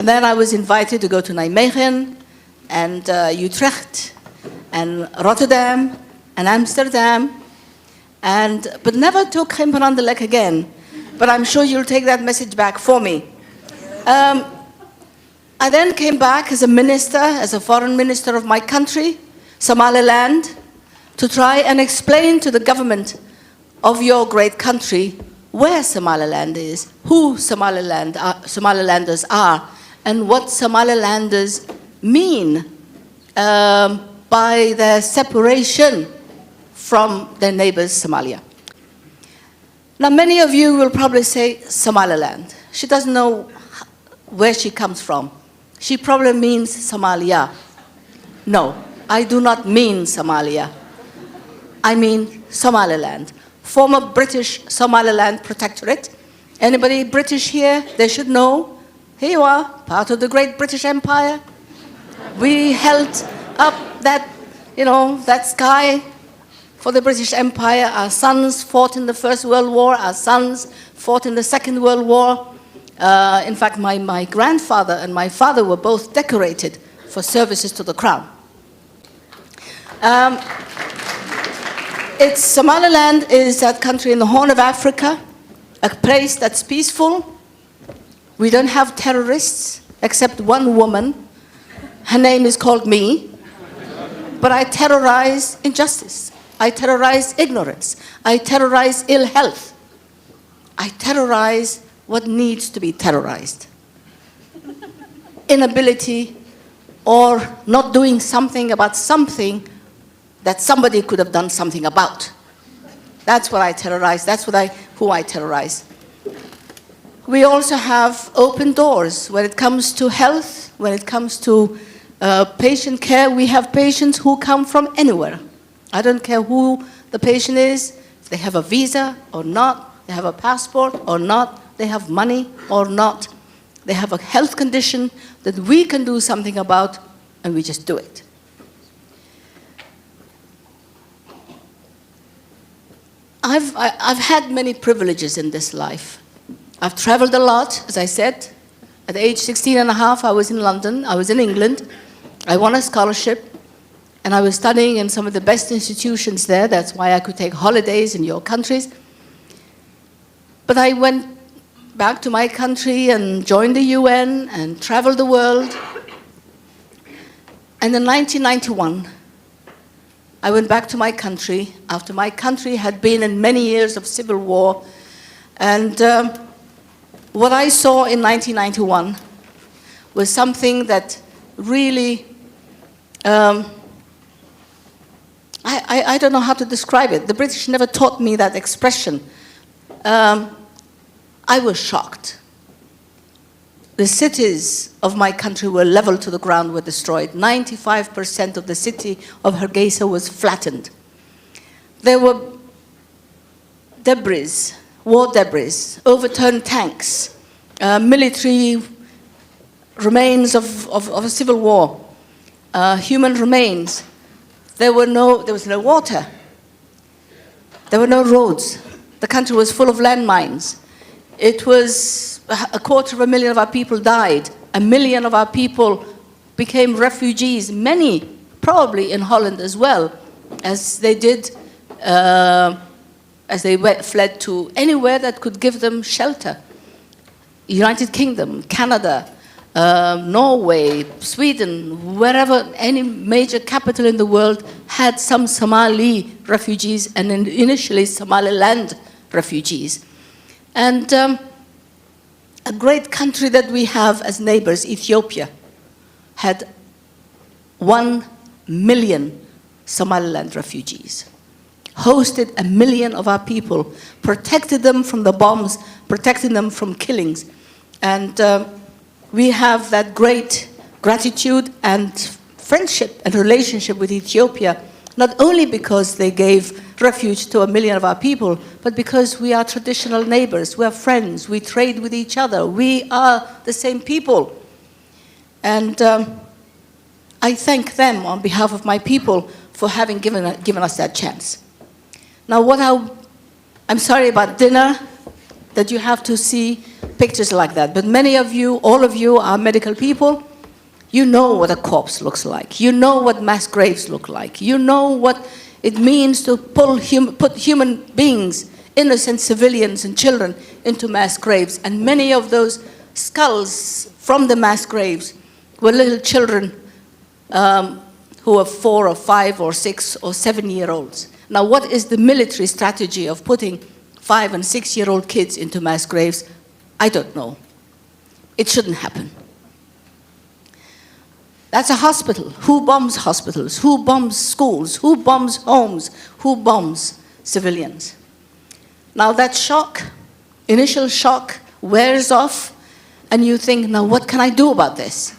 And then I was invited to go to Nijmegen and Utrecht and Rotterdam and Amsterdam, but never took him around the leg again. But I'm sure you'll take that message back for me. I then came back as a minister, as a foreign minister of my country, Somaliland, to try and explain to the government of your great country where Somaliland is, who Somalilanders are, and what Somalilanders mean by their separation from their neighbors, Somalia. Now, many of you will probably say Somaliland. She doesn't know where she comes from. She probably means Somalia. No, I do not mean Somalia. I mean Somaliland, former British Somaliland Protectorate. Anybody British here? They should know. Here you are, part of the great British Empire. We held up that, that sky for the British Empire. Our sons fought in the First World War. Our sons fought in the Second World War. In fact, my grandfather and my father were both decorated for services to the crown. Somaliland is that country in the Horn of Africa, a place that's peaceful. We don't have terrorists, except one woman. Her name is called me. But I terrorize injustice. I terrorize ignorance. I terrorize ill health. I terrorize what needs to be terrorized. Inability or not doing something about something that somebody could have done something about. That's what I terrorize. That's who I terrorize. We also have open doors when it comes to health, when it comes to patient care. We have patients who come from anywhere. I don't care who the patient is, if they have a visa or not, they have a passport or not, they have money or not. They have a health condition that we can do something about, and we just do it. I've had many privileges in this life. I've traveled a lot, as I said. At age 16 and a half, I was in London. I was in England. I won a scholarship, and I was studying in some of the best institutions there. That's why I could take holidays in your countries. But I went back to my country and joined the UN and traveled the world. And in 1991, I went back to my country after my country had been in many years of civil war. And what I saw in 1991 was something that really, I don't know how to describe it. The British never taught me that expression. I was shocked. The cities of my country were leveled to the ground, were destroyed. 95% of the city of Hargeisa was flattened. There were debris, war debris, overturned tanks, military remains of a civil war, human remains. There was no water. There were no roads. The country was full of landmines. It was 250,000 of our people died. 1 million of our people became refugees, many probably in Holland as well, as they did, as they fled to anywhere that could give them shelter. United Kingdom, Canada, Norway, Sweden, wherever, any major capital in the world had some Somali refugees, and initially Somaliland refugees. And a great country that we have as neighbors, Ethiopia, had 1 million Somaliland refugees, hosted 1 million of our people, protected them from the bombs, protected them from killings. And we have that great gratitude and friendship and relationship with Ethiopia, not only because they gave refuge to 1 million of our people, but because we are traditional neighbors, we are friends, we trade with each other, we are the same people. And I thank them on behalf of my people for having given us that chance. Now I'm sorry about dinner, that you have to see pictures like that, but many of you, all of you are medical people. You know what a corpse looks like. You know what mass graves look like. You know what it means to put human beings, innocent civilians and children, into mass graves. And many of those skulls from the mass graves were little children who are 4 or 5 or 6 or 7-year-olds. Now, what is the military strategy of putting 5 and 6-year-old kids into mass graves? I don't know. It shouldn't happen. That's a hospital. Who bombs hospitals? Who bombs schools? Who bombs homes? Who bombs civilians? Now that shock, initial shock, wears off, and you think, now what can I do about this?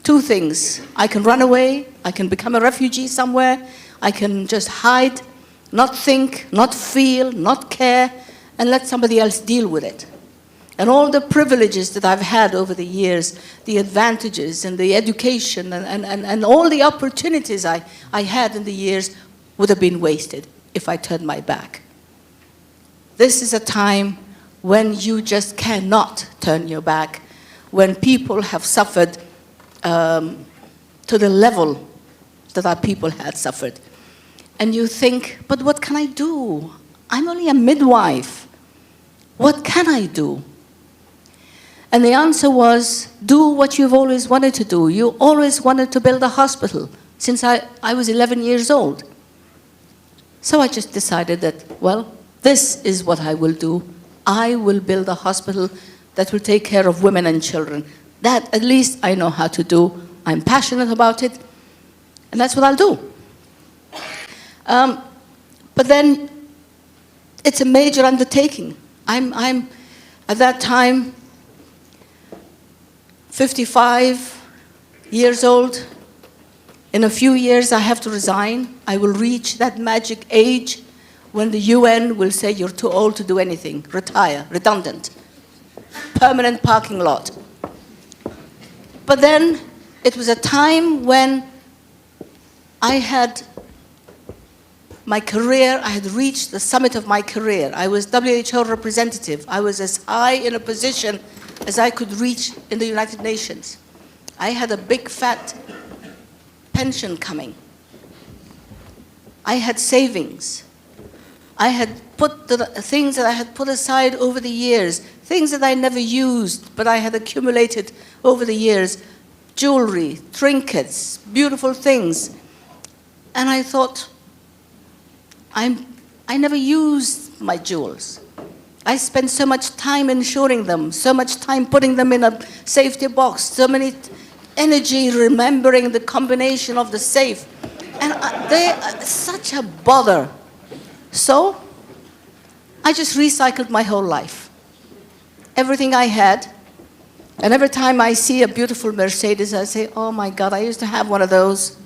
2 things. I can run away, I can become a refugee somewhere, I can just hide, not think, not feel, not care, and let somebody else deal with it. And all the privileges that I've had over the years, the advantages and the education and all the opportunities I had in the years would have been wasted if I turned my back. This is a time when you just cannot turn your back, when people have suffered to the level that our people had suffered. And you think, but what can I do? I'm only a midwife. What can I do? And the answer was, do what you've always wanted to do. You always wanted to build a hospital since I was 11 years old. So I just decided that, well, this is what I will do. I will build a hospital that will take care of women and children. That at least I know how to do. I'm passionate about it, and that's what I'll do. But then it's a major undertaking. I'm at that time 55 years old. In a few years, I have to resign. I will reach that magic age when the UN will say you're too old to do anything. Retire, redundant, permanent parking lot. But then it was a time when I had my career, I had reached the summit of my career. I was WHO representative. I was as high in a position as I could reach in the United Nations. I had a big fat pension coming. I had savings. I had put the things that I had put aside over the years, things that I never used, but I had accumulated over the years, jewelry, trinkets, beautiful things. And I thought, I never used my jewels. I spent so much time insuring them, so much time putting them in a safety box, so many energy remembering the combination of the safe. And they are such a bother. So I just recycled my whole life. Everything I had. And every time I see a beautiful Mercedes, I say, oh my God, I used to have one of those.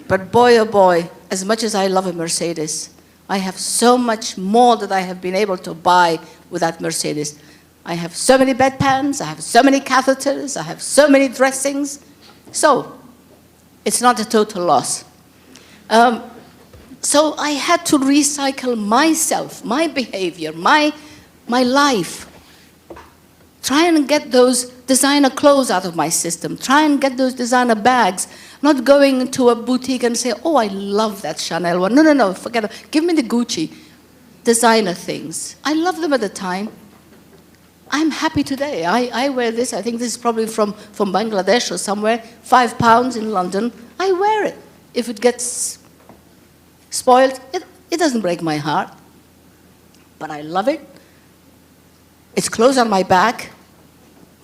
But boy, oh boy, as much as I love a Mercedes, I have so much more that I have been able to buy with that Mercedes. I have so many bedpans, I have so many catheters, I have so many dressings. So it's not a total loss. So I had to recycle myself, my behavior, my life. Try and get those designer clothes out of my system. Try and get those designer bags. Not going to a boutique and say, oh, I love that Chanel one. No, forget it. Give me the Gucci designer things. I love them at the time. I'm happy today. I wear this. I think this is probably from Bangladesh or somewhere. £5 in London. I wear it. If it gets spoiled, it doesn't break my heart. But I love it. It's clothes on my back.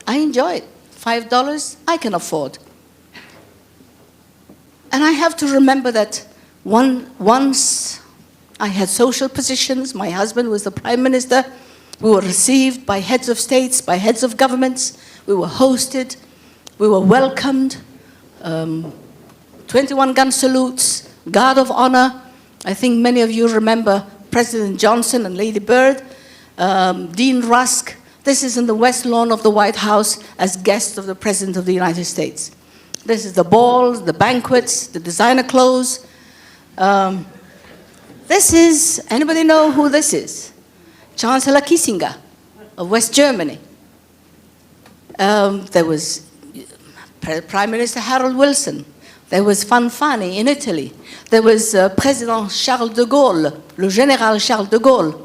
I enjoy it. $5 I can afford. And I have to remember that once I had social positions. My husband was the prime minister. We were received by heads of states, by heads of governments. We were hosted. We were welcomed. 21-gun salutes, guard of honor. I think many of you remember President Johnson and Lady Bird, Dean Rusk. This is in the West Lawn of the White House as guests of the President of the United States. This is the balls, the banquets, the designer clothes. This is, anybody know who this is? Chancellor Kissinger. of West Germany. There was Prime Minister Harold Wilson. There was Fanfani in Italy. There was Président Charles de Gaulle, le général Charles de Gaulle.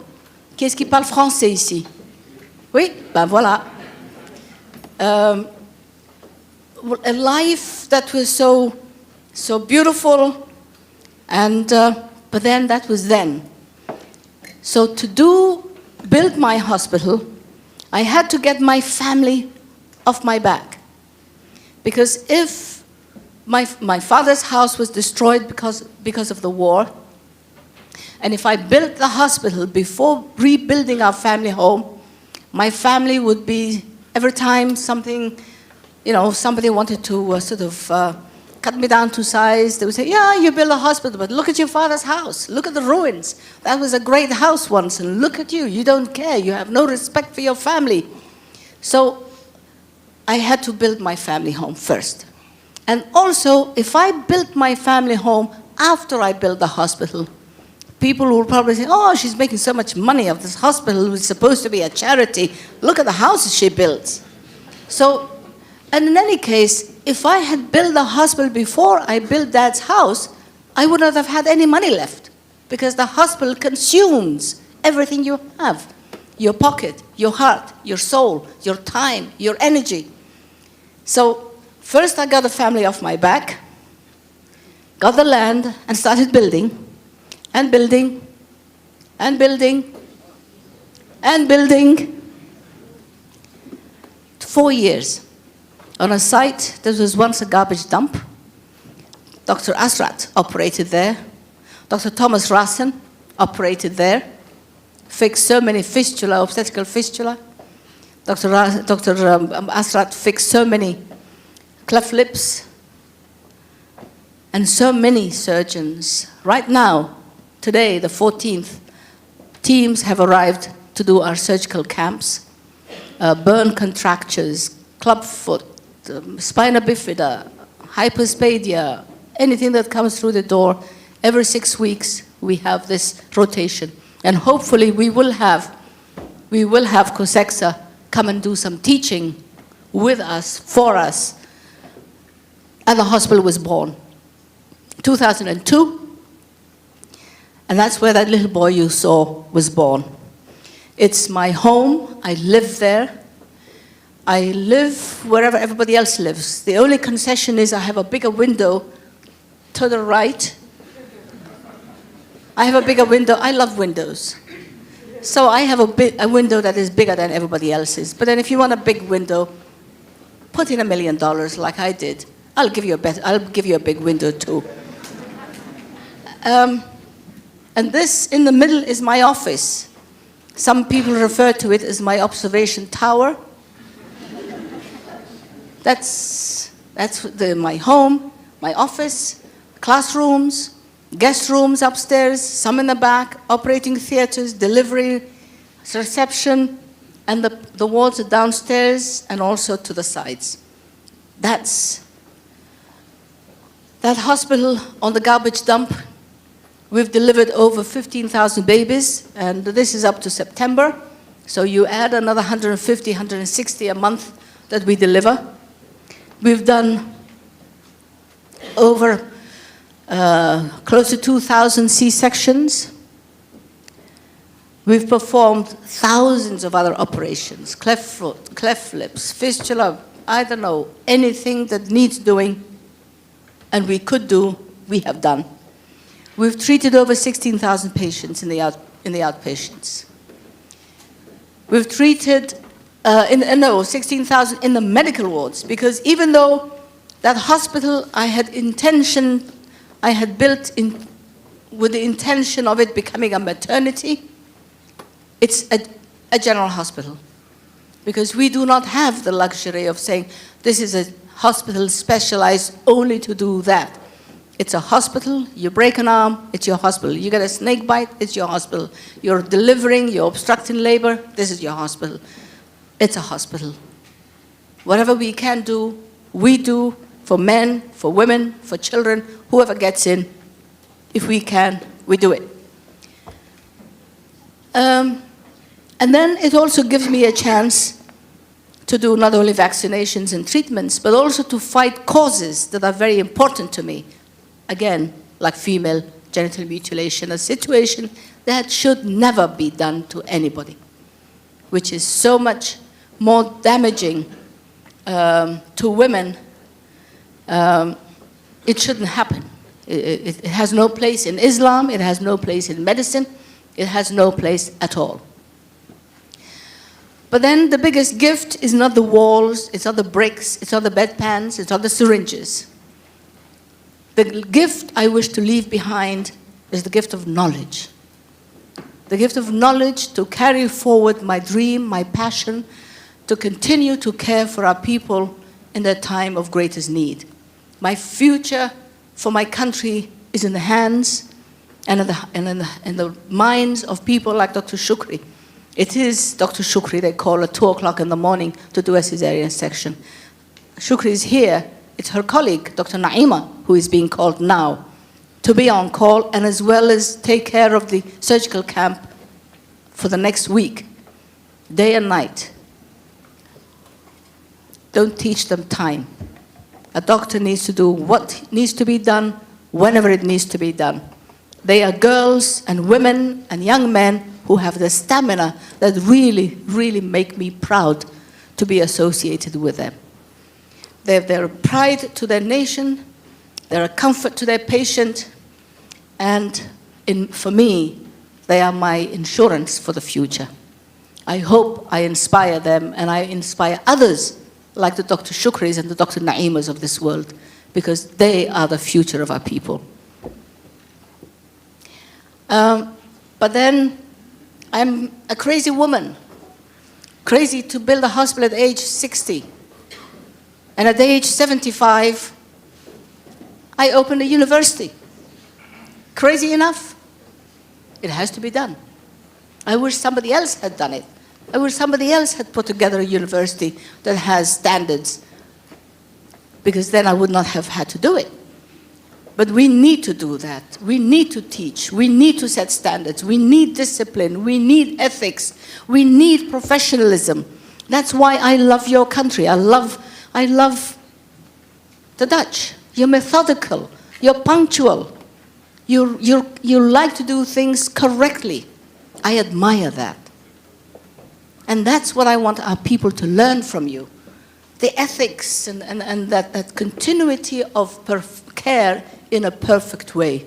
Qui est-ce qui parle français ici? Oui, ben voilà. A life that was so beautiful, and but then that was then. So to build my hospital, I had to get my family off my back, because if my father's house was destroyed because of the war, and if I built the hospital before rebuilding our family home, my family would be, every time something, somebody wanted to cut me down to size, they would say, yeah, you build a hospital, but look at your father's house. Look at the ruins. That was a great house once, and look at you. You don't care. You have no respect for your family. So I had to build my family home first. And also, if I built my family home after I built the hospital, people will probably say, oh, she's making so much money of this hospital. It was supposed to be a charity. Look at the houses she built. So, and in any case, if I had built the hospital before I built Dad's house, I would not have had any money left, because the hospital consumes everything you have. Your pocket, your heart, your soul, your time, your energy. So first I got the family off my back, got the land, and started building, and building, and building, and building. 4 years. On a site that was once a garbage dump. Dr. Asrat operated there. Dr. Thomas Rassen operated there. Fixed so many fistula, obstetrical fistula. Dr. Asrat fixed so many cleft lips. And so many surgeons. Right now, today, the 14th, teams have arrived to do our surgical camps. Burn contractures, clubfoot, spina bifida, hypospadia, anything that comes through the door. Every 6 weeks, we have this rotation. And hopefully we will have COSEXA come and do some teaching with us, for us. And the hospital was born. 2002, and that's where that little boy you saw was born. It's my home. I live there. I live wherever everybody else lives. The only concession is I have a bigger window to the right. I have a bigger window. I love windows. So I have a window that is bigger than everybody else's. But then if you want a big window, put in $1 million like I did. I'll give you a big window too. And this in the middle is my office. Some people refer to it as my observation tower. That's my home, my office, classrooms, guest rooms upstairs, some in the back, operating theaters, delivery, reception, and the walls are downstairs and also to the sides. That hospital on the garbage dump, we've delivered over 15,000 babies, and this is up to September. So you add another 150, 160 a month that we deliver. We've done over close to 2,000 C-sections. We've performed thousands of other operations, cleft foot, cleft lips, fistula, I don't know, anything that needs doing and we could do, we have done. We've treated over 16,000 patients in the outpatients. We've treated 16,000 in the medical wards, because even though that hospital I had built with the intention of it becoming a maternity, it's a general hospital. Because we do not have the luxury of saying, this is a hospital specialized only to do that. It's a hospital, you break an arm, it's your hospital. You get a snake bite, it's your hospital. You're delivering, you're obstructing labor, this is your hospital. It's a hospital. Whatever we can do, we do for men, for women, for children, whoever gets in. If we can, we do it. And then it also gives me a chance to do not only vaccinations and treatments, but also to fight causes that are very important to me. Again, like female genital mutilation, a situation that should never be done to anybody, which is so much more damaging to women. It shouldn't happen. It has no place in Islam, it has no place in medicine, it has no place at all. But then the biggest gift is not the walls, it's not the bricks, it's not the bedpans, it's not the syringes. The gift I wish to leave behind is the gift of knowledge. The gift of knowledge to carry forward my dream, my passion, to continue to care for our people in their time of greatest need. My future for my country is in the hands and in the minds of people like Dr. Shukri. It is Dr. Shukri they call at 2 o'clock in the morning to do a cesarean section. Shukri is here. It's her colleague, Dr. Naima, who is being called now to be on call and as well as take care of the surgical camp for the next week, day and night. Don't teach them time. A doctor needs to do what needs to be done, whenever it needs to be done. They are girls and women and young men who have the stamina that really, really make me proud to be associated with them. They're a pride to their nation, they're a comfort to their patient, and for me, they are my insurance for the future. I hope I inspire them and I inspire others like the Dr. Shukris and the Dr. Naimas of this world, because they are the future of our people. But then I'm a crazy woman, crazy to build a hospital at age 60. And at age 75, I opened a university. Crazy enough? It has to be done. I wish somebody else had done it. I wish somebody else had put together a university that has standards, because then I would not have had to do it. But we need to do that. We need to teach. We need to set standards. We need discipline. We need ethics. We need professionalism. That's why I love your country. I love the Dutch. You're methodical. You're punctual. You like to do things correctly. I admire that. And that's what I want our people to learn from you. The ethics and that continuity of care in a perfect way.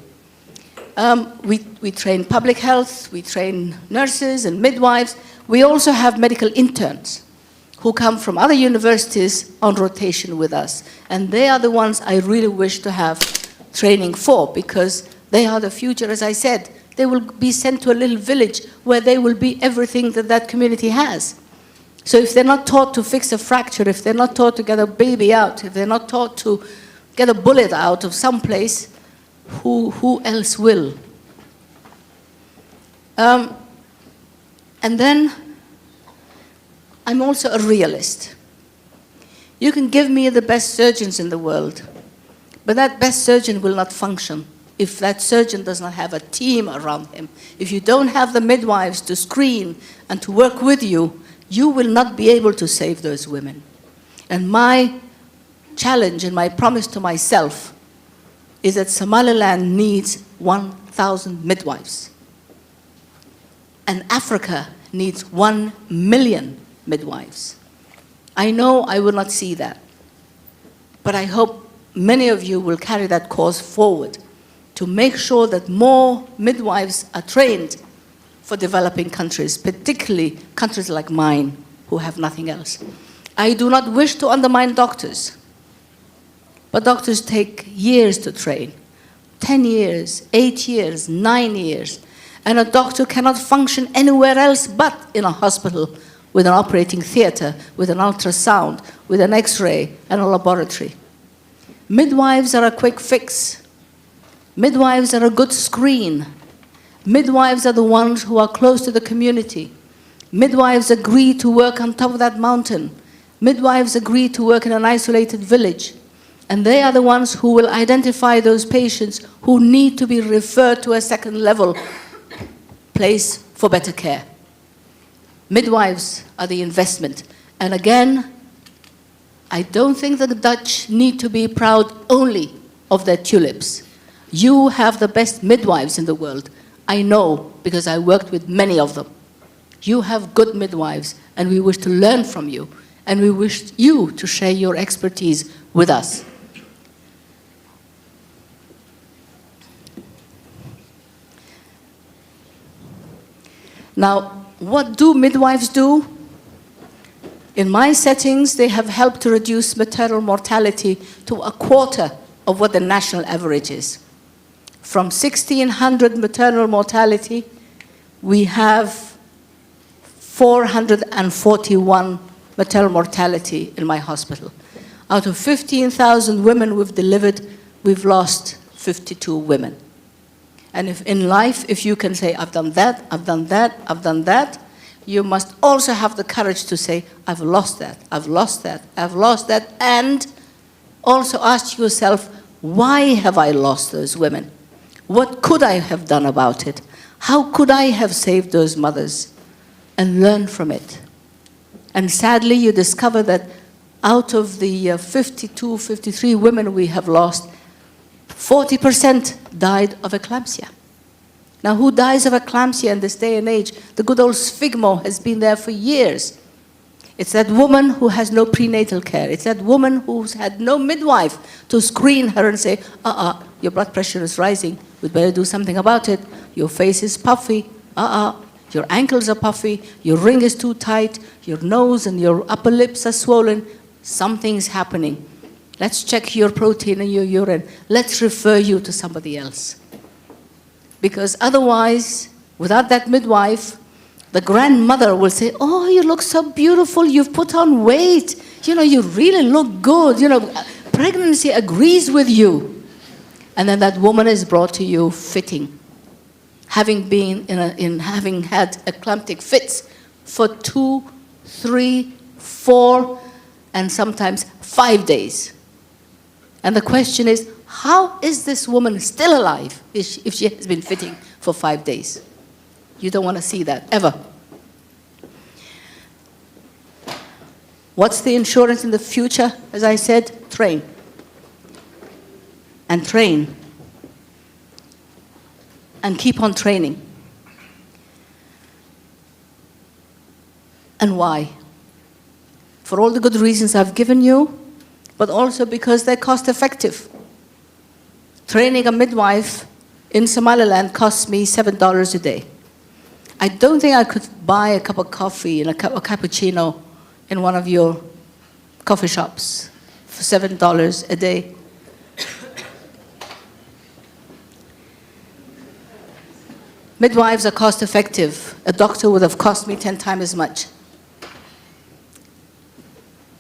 We train public health, we train nurses and midwives. We also have medical interns who come from other universities on rotation with us. And they are the ones I really wish to have training for, because they are the future, as I said. They will be sent to a little village where they will be everything that that community has. So if they're not taught to fix a fracture, if they're not taught to get a baby out, if they're not taught to get a bullet out of some place, who else will? And then I'm also a realist. You can give me the best surgeons in the world, but that best surgeon will not function if that surgeon does not have a team around him. If you don't have the midwives to screen and to work with you, you will not be able to save those women. And my challenge and my promise to myself is that Somaliland needs 1,000 midwives. And Africa needs 1 million midwives. I know I will not see that, but I hope many of you will carry that cause forward to make sure that more midwives are trained for developing countries, particularly countries like mine, who have nothing else. I do not wish to undermine doctors, but doctors take years to train. 10 years, 8 years, 9 years. And a doctor cannot function anywhere else but in a hospital with an operating theater, with an ultrasound, with an X-ray, and a laboratory. Midwives are a quick fix. Midwives are a good screen. Midwives are the ones who are close to the community. Midwives agree to work on top of that mountain. Midwives agree to work in an isolated village. And they are the ones who will identify those patients who need to be referred to a second level place for better care. Midwives are the investment. And again, I don't think the Dutch need to be proud only of their tulips. You have the best midwives in the world. I know, because I worked with many of them. You have good midwives, and we wish to learn from you, and we wish you to share your expertise with us. Now, what do midwives do? In my settings, they have helped to reduce maternal mortality to a quarter of what the national average is. From 1,600 maternal mortality, we have 441 maternal mortality in my hospital. Out of 15,000 women we've delivered, we've lost 52 women. And if in life, if you can say, I've done that, I've done that, I've done that, you must also have the courage to say, I've lost that, I've lost that, I've lost that, and also ask yourself, why have I lost those women? What could I have done about it? How could I have saved those mothers? And learn from it. And sadly, you discover that out of the 52, 53 women we have lost, 40% died of eclampsia. Now, who dies of eclampsia in this day and age? The good old sphygmo has been there for years. It's that woman who has no prenatal care. It's that woman who's had no midwife to screen her and say, your blood pressure is rising. We'd better do something about it. Your face is puffy. Your ankles are puffy. Your ring is too tight. Your nose and your upper lips are swollen. Something's happening. Let's check your protein in your urine. Let's refer you to somebody else. Because otherwise, without that midwife, the grandmother will say, oh, you look so beautiful, you've put on weight. You know, you really look good. You know, pregnancy agrees with you. And then that woman is brought to you fitting, having been having had eclamptic fits for 2, 3, 4, and sometimes 5 days. And the question is, how is this woman still alive if she has been fitting for 5 days? You don't want to see that, ever. What's the insurance in the future? As I said, train. And train. And keep on training. And why? For all the good reasons I've given you, but also because they're cost effective. Training a midwife in Somaliland costs me $7 a day. I don't think I could buy a cup of coffee and a cappuccino in one of your coffee shops for $7 a day. Midwives are cost effective. A doctor would have cost me 10 times as much.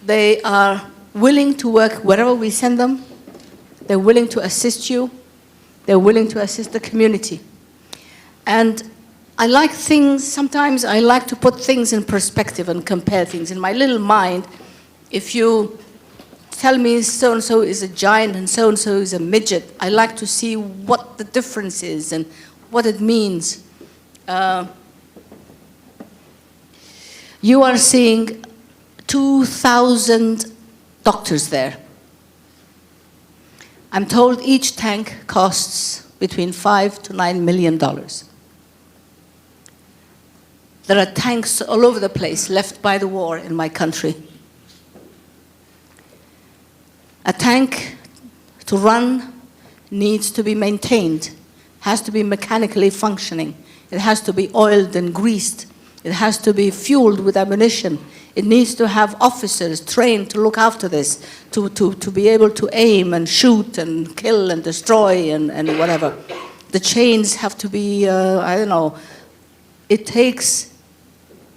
They are willing to work wherever we send them. They're willing to assist you. They're willing to assist the community. And I like things, sometimes I like to put things in perspective and compare things. In my little mind, if you tell me so-and-so is a giant and so-and-so is a midget, I like to see what the difference is and what it means. You are seeing 2,000 doctors there. I'm told each tank costs between $5 to $9 million. There are tanks all over the place left by the war in my country. A tank to run needs to be maintained, has to be mechanically functioning. It has to be oiled and greased. It has to be fueled with ammunition. It needs to have officers trained to look after this, to be able to aim and shoot and kill and destroy and whatever. The chains have to be, I don't know, it takes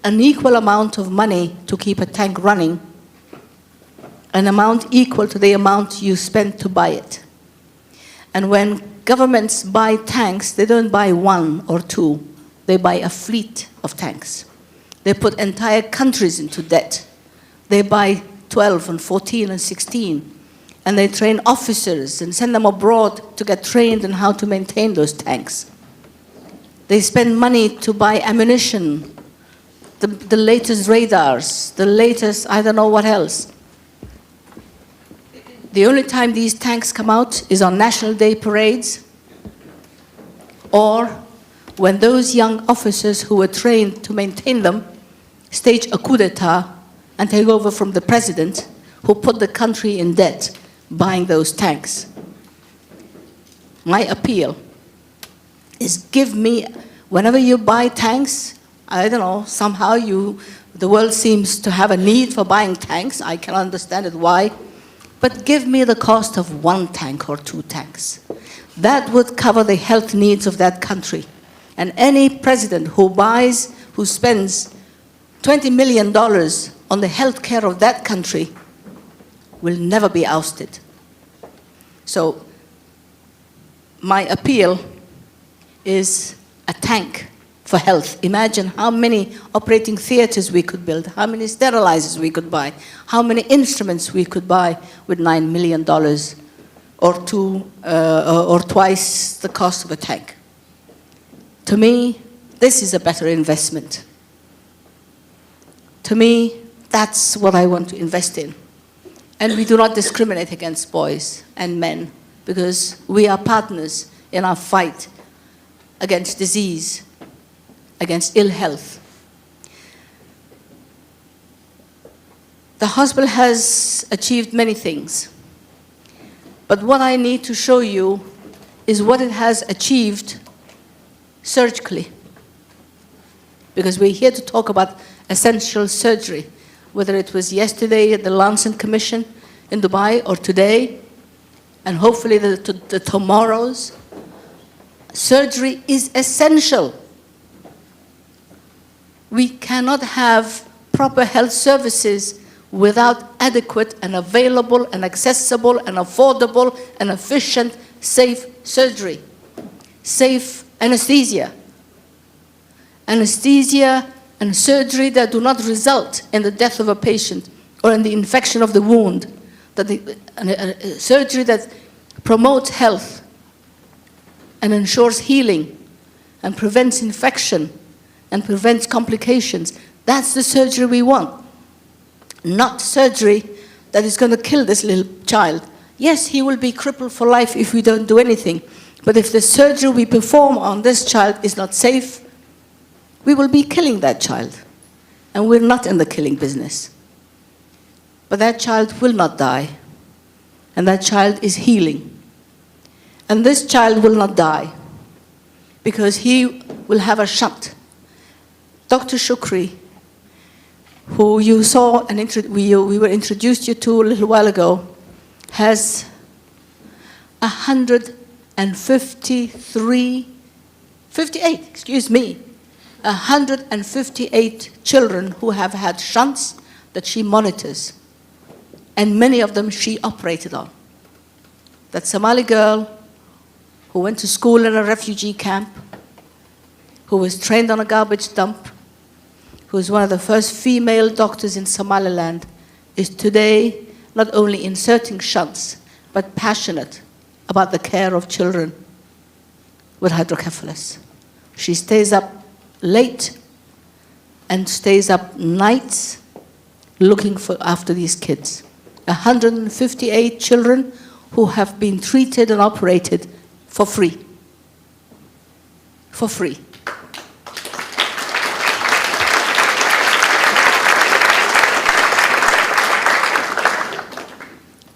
an equal amount of money to keep a tank running, an amount equal to the amount you spend to buy it. And when governments buy tanks, they don't buy 1 or 2, they buy a fleet of tanks. They put entire countries into debt. They buy 12 and 14 and 16. And they train officers and send them abroad to get trained on how to maintain those tanks. They spend money to buy ammunition the latest radars, the latest I don't know what else. The only time these tanks come out is on National Day parades, or when those young officers who were trained to maintain them stage a coup d'etat and take over from the president who put the country in debt buying those tanks. My appeal is give me, whenever you buy tanks, I don't know, somehow the world seems to have a need for buying tanks. I can understand it why. But give me the cost of 1 tank or 2 tanks. That would cover the health needs of that country. And any president who spends $20 million on the health care of that country will never be ousted. So my appeal is a tank for health. Imagine how many operating theaters we could build, how many sterilizers we could buy, how many instruments we could buy with $9 million or twice the cost of a tank. To me, this is a better investment. To me, that's what I want to invest in. And we do not discriminate against boys and men because we are partners in our fight against disease, against ill health. The hospital has achieved many things. But what I need to show you is what it has achieved surgically. Because we're here to talk about essential surgery, whether it was yesterday at the Lancet Commission in Dubai or today, and hopefully the tomorrows. Surgery is essential. We cannot have proper health services without adequate and available and accessible and affordable and efficient, safe surgery. Safe anesthesia. Anesthesia and surgery that do not result in the death of a patient or in the infection of the wound. Surgery that promotes health and ensures healing and prevents infection and prevents complications. That's the surgery we want. Not surgery that is going to kill this little child. Yes, he will be crippled for life if we don't do anything. But if the surgery we perform on this child is not safe, we will be killing that child. And we're not in the killing business. But that child will not die. And that child is healing. And this child will not die because he will have a shunt. Dr. Shukri, who you saw and we were introduced you to a little while ago, has 158 children who have had shunts that she monitors. And many of them she operated on. That Somali girl who went to school in a refugee camp, who was trained on a garbage dump, who was one of the first female doctors in Somaliland, is today not only inserting shunts, but passionate about the care of children with hydrocephalus. She stays up late and stays up nights looking after these kids. 158 children who have been treated and operated for free. For free.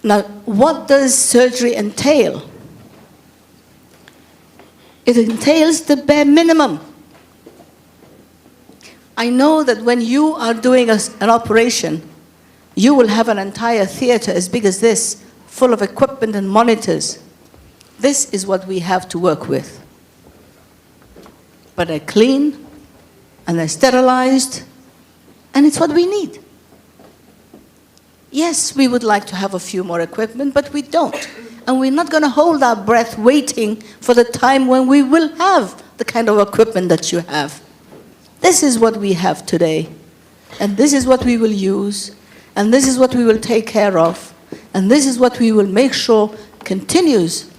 Now, what does surgery entail? It entails the bare minimum. I know that when you are doing an operation, you will have an entire theater as big as this, full of equipment and monitors. This is what we have to work with. But they're clean, and they're sterilized, and it's what we need. Yes, we would like to have a few more equipment, but we don't. And we're not going to hold our breath waiting for the time when we will have the kind of equipment that you have. This is what we have today, and this is what we will use, and this is what we will take care of, and this is what we will make sure continues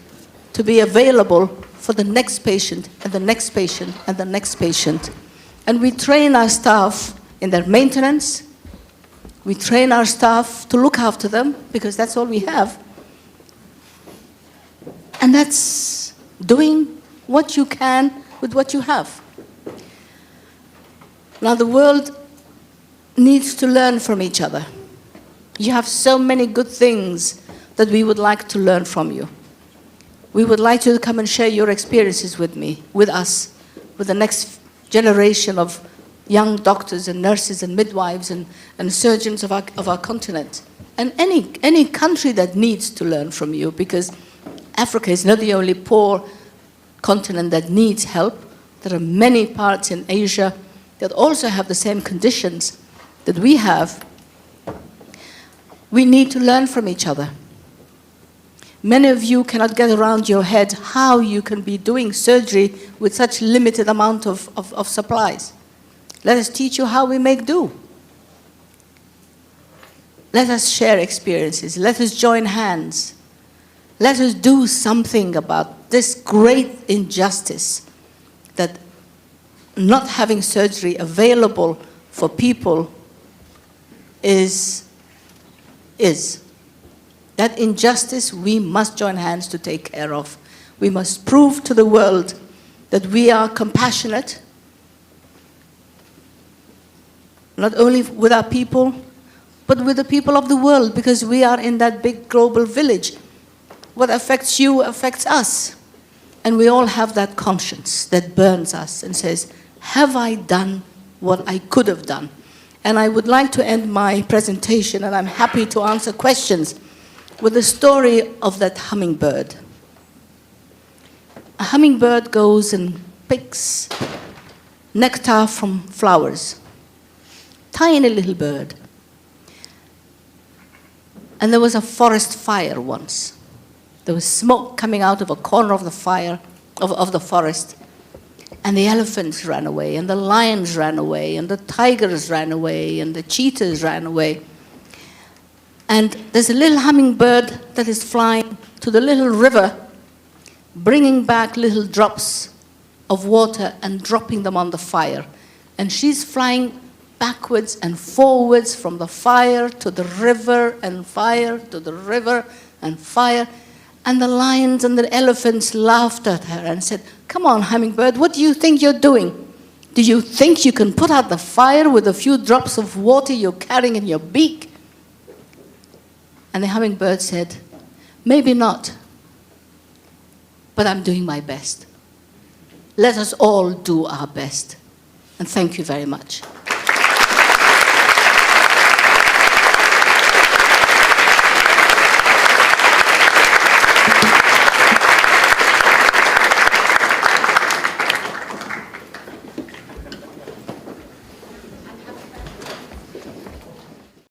to be available for the next patient, and the next patient, and the next patient. And we train our staff in their maintenance. We train our staff to look after them, because that's all we have. And that's doing what you can with what you have. Now, the world needs to learn from each other. You have so many good things that we would like to learn from you. We would like you to come and share your experiences with me, with us, with the next generation of young doctors and nurses and midwives and surgeons of our continent. And any country that needs to learn from you, because Africa is not the only poor continent that needs help. There are many parts in Asia that also have the same conditions that we have. We need to learn from each other. Many of you cannot get around your head how you can be doing surgery with such limited amount of supplies. Let us teach you how we make do. Let us share experiences. Let us join hands. Let us do something about this great injustice that not having surgery available for people is. That injustice we must join hands to take care of. We must prove to the world that we are compassionate, not only with our people, but with the people of the world, because we are in that big global village. What affects you affects us. And we all have that conscience that burns us and says, have I done what I could have done? And I would like to end my presentation, and I'm happy to answer questions, with the story of that hummingbird. A hummingbird goes and picks nectar from flowers. Tiny little bird. And there was a forest fire once. There was smoke coming out of a corner of the fire, of the forest. And the elephants ran away, and the lions ran away, and the tigers ran away, and the cheetahs ran away. And there's a little hummingbird that is flying to the little river, bringing back little drops of water and dropping them on the fire. And she's flying backwards and forwards from the fire to the river, and fire to the river, and fire. And the lions and the elephants laughed at her and said, come on, hummingbird, what do you think you're doing? Do you think you can put out the fire with a few drops of water you're carrying in your beak? And the hummingbird said, maybe not, but I'm doing my best. Let us all do our best. And thank you very much.